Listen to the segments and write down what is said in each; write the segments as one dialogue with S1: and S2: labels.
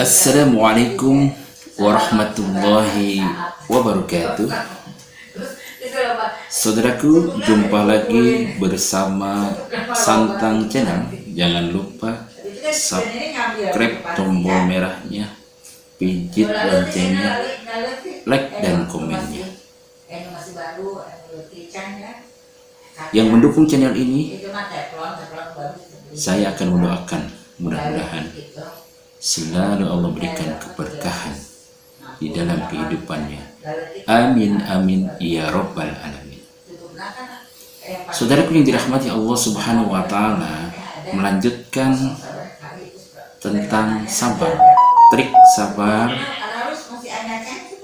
S1: Assalamualaikum warahmatullahi wabarakatuh. Saudaraku, jumpa lagi bersama Santang Channel. Jangan lupa subscribe tombol merahnya, pijit loncengnya, like dan komennya. Yang mendukung channel ini, saya akan mendoakan mudah-mudahan selalu Allah berikan keberkahan di dalam kehidupannya. Amin amin ya rabbal alamin. Saudaraku yang dirahmati Allah Subhanahu wa taala, melanjutkan tentang sabar. Trik sabar.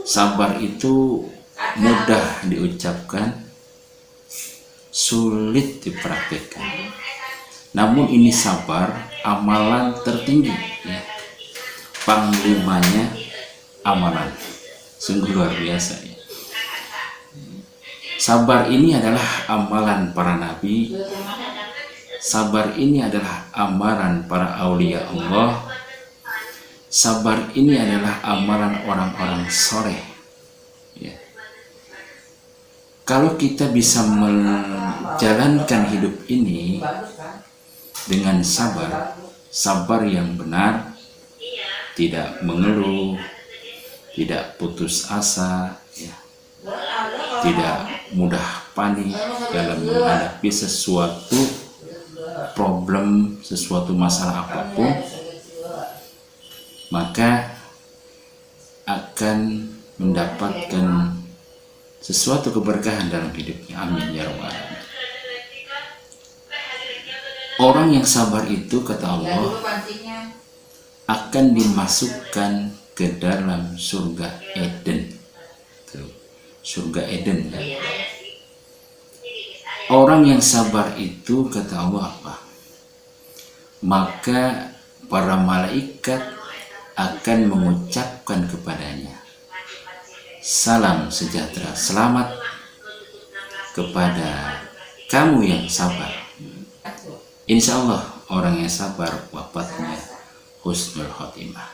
S1: Sabar itu mudah diucapkan, sulit dipraktikkan. Namun ini sabar amalan tertinggi, ya. Panglimanya amalan, sungguh luar biasa, ya. Sabar ini adalah amalan para nabi. Sabar ini adalah amalan para aulia Allah. Sabar ini adalah amalan orang-orang soleh, ya. Kalau kita bisa menjalankan hidup ini dengan sabar, sabar yang benar, tidak mengeluh, tidak putus asa, ya. Tidak mudah panik dalam menghadapi sesuatu problem, sesuatu masalah apapun, maka akan mendapatkan sesuatu keberkahan dalam hidupnya. Amin ya rabbal alamin. Orang yang sabar itu, kata Allah, akan dimasukkan ke dalam surga Eden. Surga Eden, ya. Orang yang sabar itu, kata Allah, apa? Maka para malaikat akan mengucapkan kepadanya, salam sejahtera, selamat kepada kamu yang sabar. Insya Allah orang yang sabar wafatnya husnul khotimah.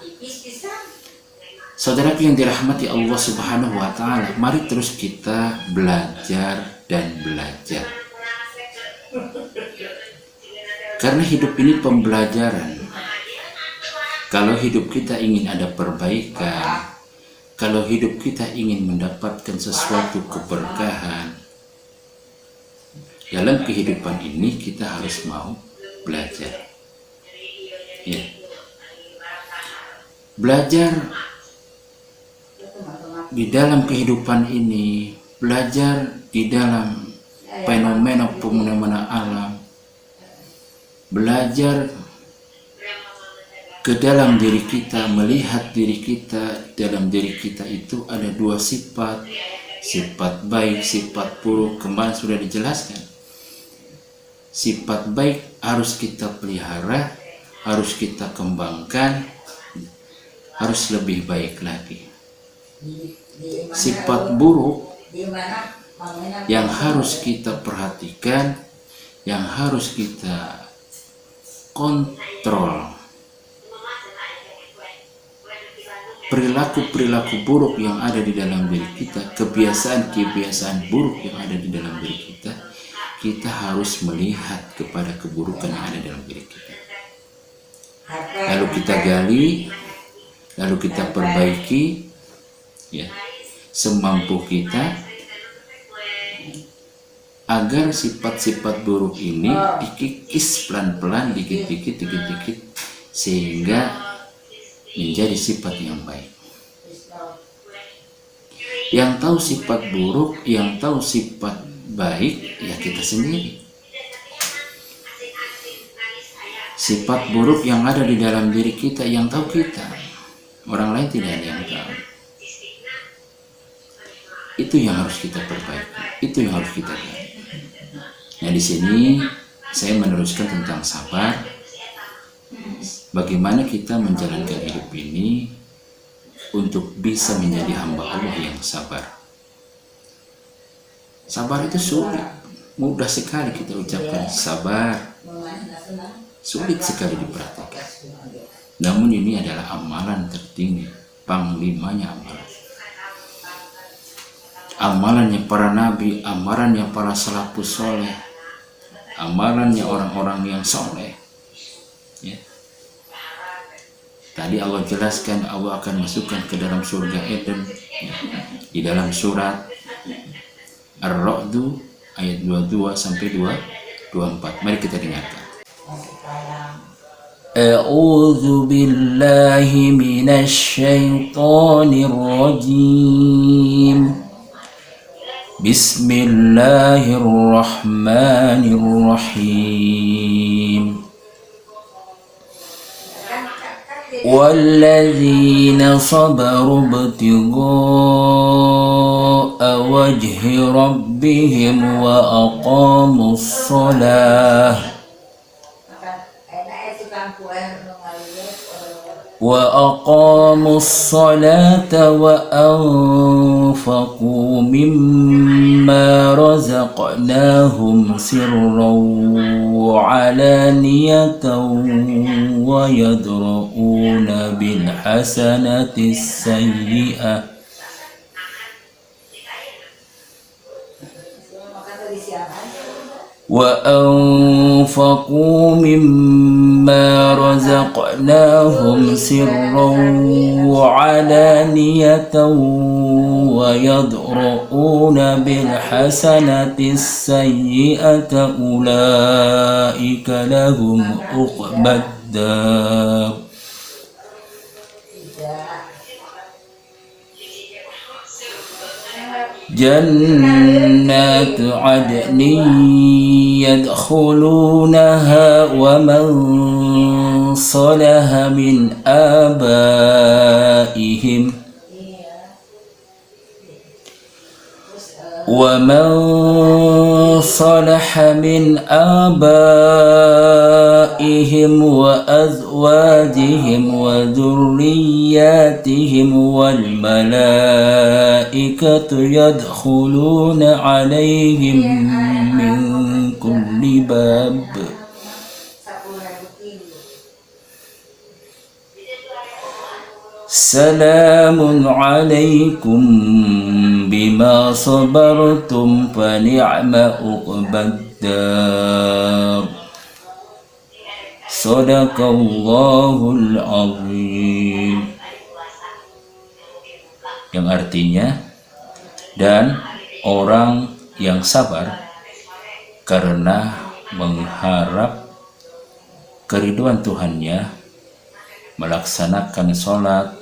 S1: Saudaraku yang dirahmati Allah Subhanahu wa taala, mari terus kita belajar dan belajar. Karena hidup ini pembelajaran. Kalau hidup kita ingin ada perbaikan, kalau hidup kita ingin mendapatkan sesuatu keberkahan dalam kehidupan ini, kita harus mau belajar, ya. Belajar di dalam kehidupan ini, belajar di dalam fenomena alam, belajar ke dalam diri kita, melihat diri kita. Dalam diri kita itu ada dua sifat, sifat baik, sifat buruk. Kemarin sudah dijelaskan. Sifat baik harus kita pelihara, harus kita kembangkan, harus lebih baik lagi. Sifat buruk yang harus kita perhatikan, yang harus kita kontrol. Perilaku-perilaku buruk yang ada di dalam diri kita, kebiasaan-kebiasaan buruk yang ada di dalam diri kita, kita harus melihat kepada keburukan yang ada dalam diri kita. Lalu kita gali, lalu kita perbaiki, ya, semampu kita, agar sifat-sifat buruk ini dikikis pelan-pelan, dikit-dikit, sehingga menjadi sifat yang baik. Yang tahu sifat buruk, yang tahu sifat baik, ya kita sendiri. Sifat buruk yang ada di dalam diri kita, yang tahu kita, orang lain tidak ada yang tahu. Itu yang harus kita perbaiki, itu yang harus kita gali. Nah, di sini saya meneruskan tentang sabar. Bagaimana kita menjalankan hidup ini untuk bisa menjadi hamba Allah yang sabar. Sabar itu sulit, mudah sekali kita ucapkan sabar, sulit sekali dipraktikkan. Namun ini adalah amalan tertinggi, panglimanya amalan. Amalannya para nabi, amalannya para salafus soleh, amalannya orang-orang yang soleh. Ya. Tadi Allah jelaskan Allah akan masukkan ke dalam surga Eden, ya, di dalam surat Ar-Ra'd ayat 22 sampai 24. Mari kita dengarkan. A'udzu billahi minasy syaithanir rajim. Bismillahirrahmanirrahim. Walladzina sabaru ibtigha'a wajhi rabbihim wa aqamus shalah وأنفقوا مما رزقناهم سرا وعلانية ويدرؤون بالحسنة السيئة وأنفقوا مما رزقناهم سرا وعلانية ويدرؤون بالحسنة السيئة أولئك لهم عقبى الدار جنات عدن يدخلونها ومن صلح من آبائهم وأزواجهم وذرياتهم والملائكة يدخلون عليهم من كل باب سلام عليكم بما صبرتم فنعم عقبى الدار Sadaqallahul azim. Yang artinya, dan orang yang sabar karena mengharap keriduan Tuhannya, melaksanakan sholat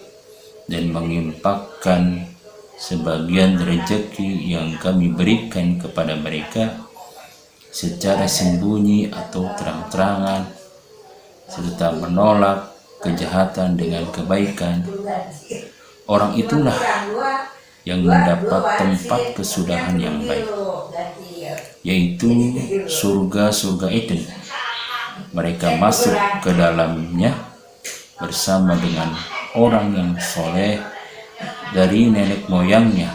S1: dan menginfakkan sebagian rezeki yang kami berikan kepada mereka secara sembunyi atau terang-terangan, serta menolak kejahatan dengan kebaikan, orang itulah yang mendapat tempat kesudahan yang baik, yaitu surga-surga Eden. Mereka masuk ke dalamnya bersama dengan orang yang soleh dari nenek moyangnya,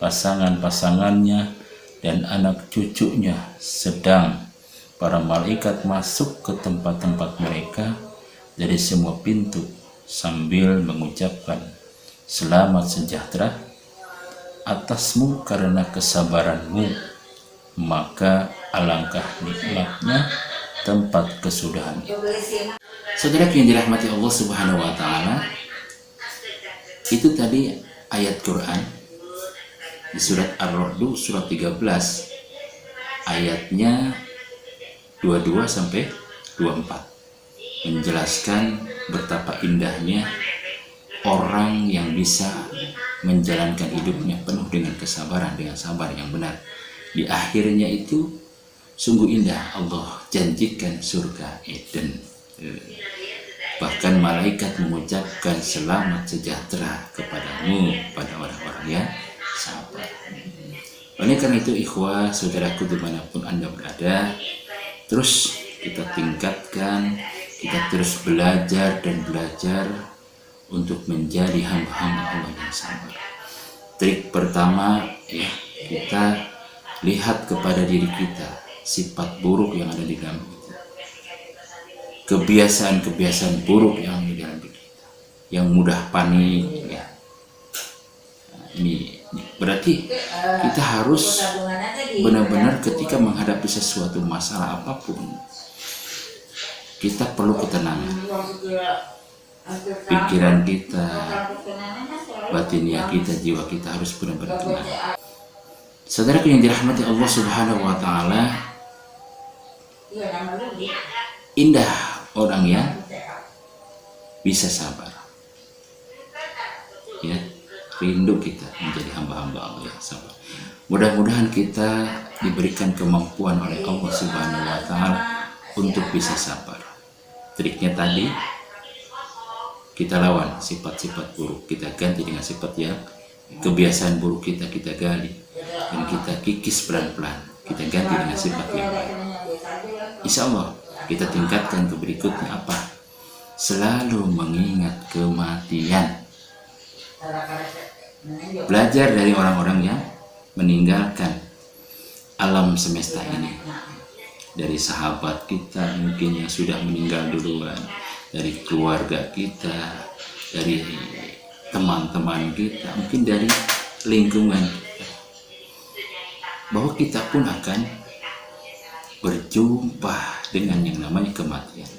S1: pasangan-pasangannya, dan anak cucunya, sedang para malaikat masuk ke tempat-tempat mereka dari semua pintu sambil mengucapkan selamat sejahtera atasmu karena kesabaranmu, maka alangkah nikmatnya tempat kesudahan. Saudara yang dirahmati Allah Subhanahu wa taala, itu tadi ayat Quran di surat Ar-Ra'd surat 13 ayatnya 22 sampai 24 menjelaskan betapa indahnya orang yang bisa menjalankan hidupnya penuh dengan kesabaran, dengan sabar yang benar. Di akhirnya itu sungguh indah, Allah janjikan surga Eden. Bahkan malaikat mengucapkan selamat sejahtera kepadamu, pada orang-orang yang sabar. Oleh karena itu ikhwah, saudaraku dimanapun Anda berada, terus kita tingkatkan, kita terus belajar dan belajar untuk menjadi hamba-hamba Allah yang sabar. Trik pertama, ya, kita lihat kepada diri kita sifat buruk yang ada di dalam kita. kebiasaan-kebiasaan buruk yang di dalam diri kita, yang mudah panik ya. Ini berarti kita harus benar-benar ketika menghadapi sesuatu masalah apapun, kita perlu ketenangan. Pikiran kita, batiniah kita, jiwa kita harus benar-benar tenang. Saudaraku yang dirahmati Allah Subhanahu wa Ta'ala, indah orang yang bisa sabar. Ya, rindu kita menjadi hamba-hamba Allah yang sabar. Mudah-mudahan kita diberikan kemampuan oleh Allah Subhanahu wa Ta'ala untuk bisa sabar. Triknya tadi, kita lawan sifat-sifat buruk, kita ganti dengan sifat yang kebiasaan buruk kita gali dan kita kikis pelan-pelan, kita ganti dengan sifat yang baik. Insya Allah kita tingkatkan ke berikutnya apa? Selalu mengingat kematian. Belajar dari orang-orang yang meninggalkan alam semesta ini, dari sahabat kita mungkin yang sudah meninggal duluan, dari keluarga kita, dari teman-teman kita, mungkin dari lingkungan kita, bahwa kita pun akan berjumpa dengan yang namanya kematian.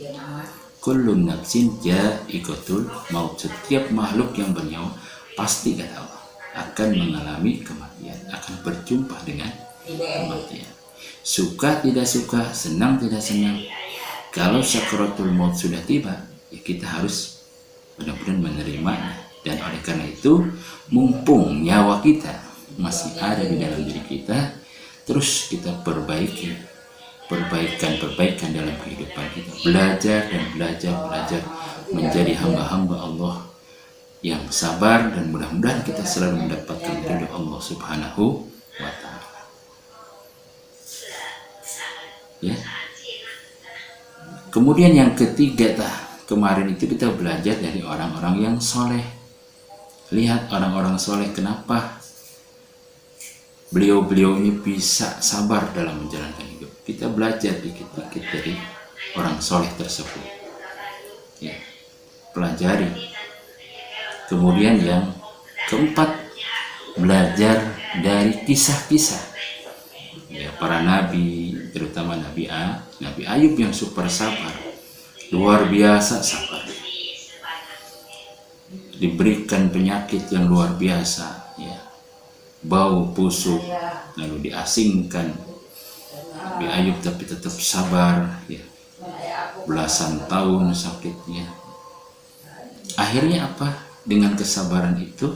S1: Kullu nafsin ja'iqatul maut. Setiap makhluk yang bernyawa pasti, kata Allah, akan mengalami kematian, akan berjumpa dengan kematian. Suka tidak suka, senang tidak senang, kalau sakaratul maut sudah tiba, ya kita harus benar-benar menerimanya. Dan oleh karena itu, mumpung nyawa kita masih ada di dalam diri kita, terus kita perbaiki perbaikan dalam kehidupan kita. Belajar menjadi hamba-hamba Allah yang sabar, dan mudah-mudahan kita selalu mendapatkan ridho Allah Subhanahu wa Ta'ala. Ya. Kemudian yang ketiga, kemarin itu kita belajar dari orang-orang yang soleh. Lihat orang-orang soleh, kenapa beliau-beliau ini bisa sabar dalam menjalankan hidup. Kita belajar dikit-dikit dari orang soleh tersebut. Ya, pelajari. Kemudian yang keempat, belajar dari kisah-kisah ya, para nabi, terutama Nabi Ayub yang super sabar, luar biasa sabar, diberikan penyakit yang luar biasa ya, bau busuk, lalu diasingkan Nabi Ayub, tapi tetap sabar ya, belasan tahun sakitnya. Akhirnya apa? Dengan kesabaran itu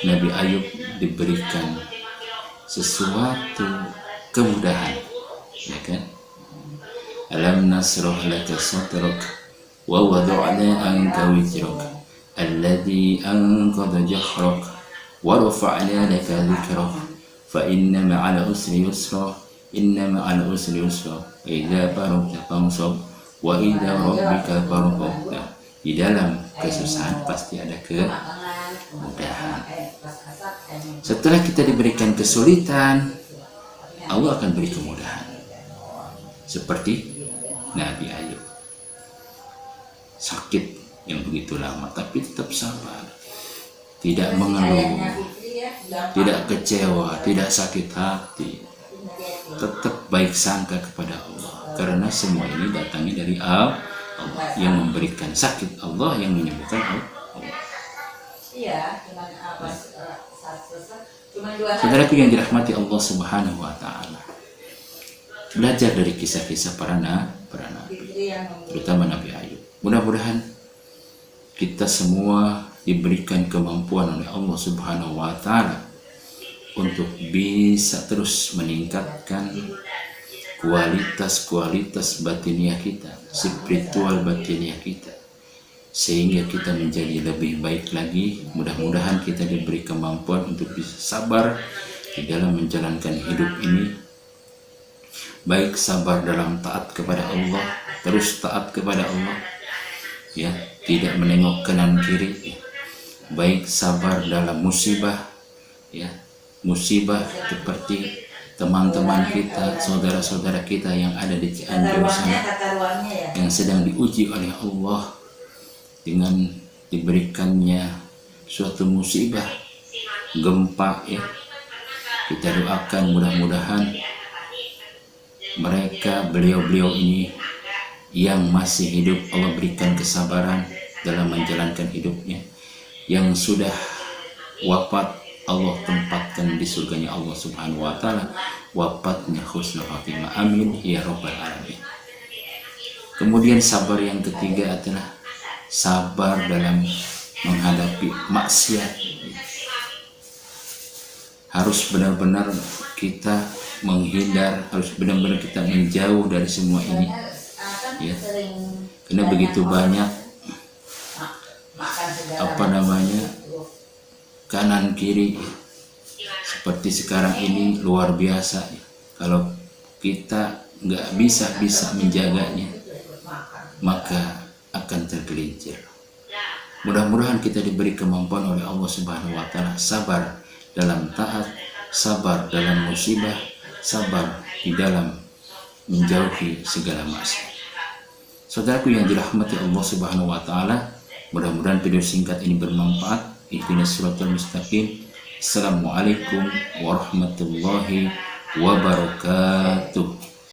S1: Nabi Ayub diberikan sesuatu kemudahan, ya kan? Alam nasrah laka sadrak wa wada'na anka wizrak alladhi anqadha jahrak wa rafa'na laka dhikrak fa inna ma'al usri yusra inna ma'al usri yusra wa idza faragta fansab wa idza rabbika farghab. Di dalam kesusahan pasti ada kemudahan. Setelah kita diberikan kesulitan, Allah akan beri kemudahan. Seperti Nabi Ayub, sakit yang begitu lama tapi tetap sabar, tidak mengeluh, tidak kecewa, tidak sakit hati, tetap baik sangka kepada Allah, karena semua ini datangnya dari Allah yang memberikan sakit, Allah yang menyembuhkan Allah. Saudaraku yang dirahmati Allah Subhanahu wa Ta'ala, belajar dari kisah-kisah para nabi, terutama Nabi Ayub. Mudah-mudahan kita semua diberikan kemampuan oleh Allah Subhanahu wa Ta'ala untuk bisa terus meningkatkan kualitas batiniah kita, spiritual batiniah kita, sehingga kita menjadi lebih baik lagi. Mudah-mudahan kita diberi kemampuan untuk bisa sabar di dalam menjalankan hidup ini, baik sabar dalam taat kepada Allah, terus taat kepada Allah ya, tidak menengok kanan kiri ya. Baik sabar dalam musibah ya, musibah seperti teman-teman kita, saudara-saudara kita yang ada di Cianjur sana, yang sedang diuji oleh Allah dengan diberikannya suatu musibah, gempa ya. Kita doakan mudah-mudahan mereka, beliau-beliau ini yang masih hidup, Allah berikan kesabaran dalam menjalankan hidupnya. Yang sudah wafat, Allah tempatkan di surganya Allah Subhanahu wa Ta'ala, wafatnya husnul khatimah, amin ya rabbal alamin. Kemudian sabar yang ketiga adalah sabar dalam menghadapi maksiat. Harus benar-benar kita menghindar, harus benar-benar kita menjauh dari semua ini ya. Karena begitu banyak kanan kiri seperti sekarang ini luar biasa ya. Kalau kita nggak bisa menjaganya, maka akan tergelincir. Mudah-mudahan kita diberi kemampuan oleh Allah Subhanahu wa Ta'ala, sabar dalam taat, sabar dalam musibah, sabar di dalam menjauhi segala maksiat. Saudaraku yang dirahmati Allah Subhanahu wa Ta'ala, mudah-mudahan video singkat ini bermanfaat. Ihdinas siratal mustaqim. Assalamualaikum warahmatullahi wabarakatuh.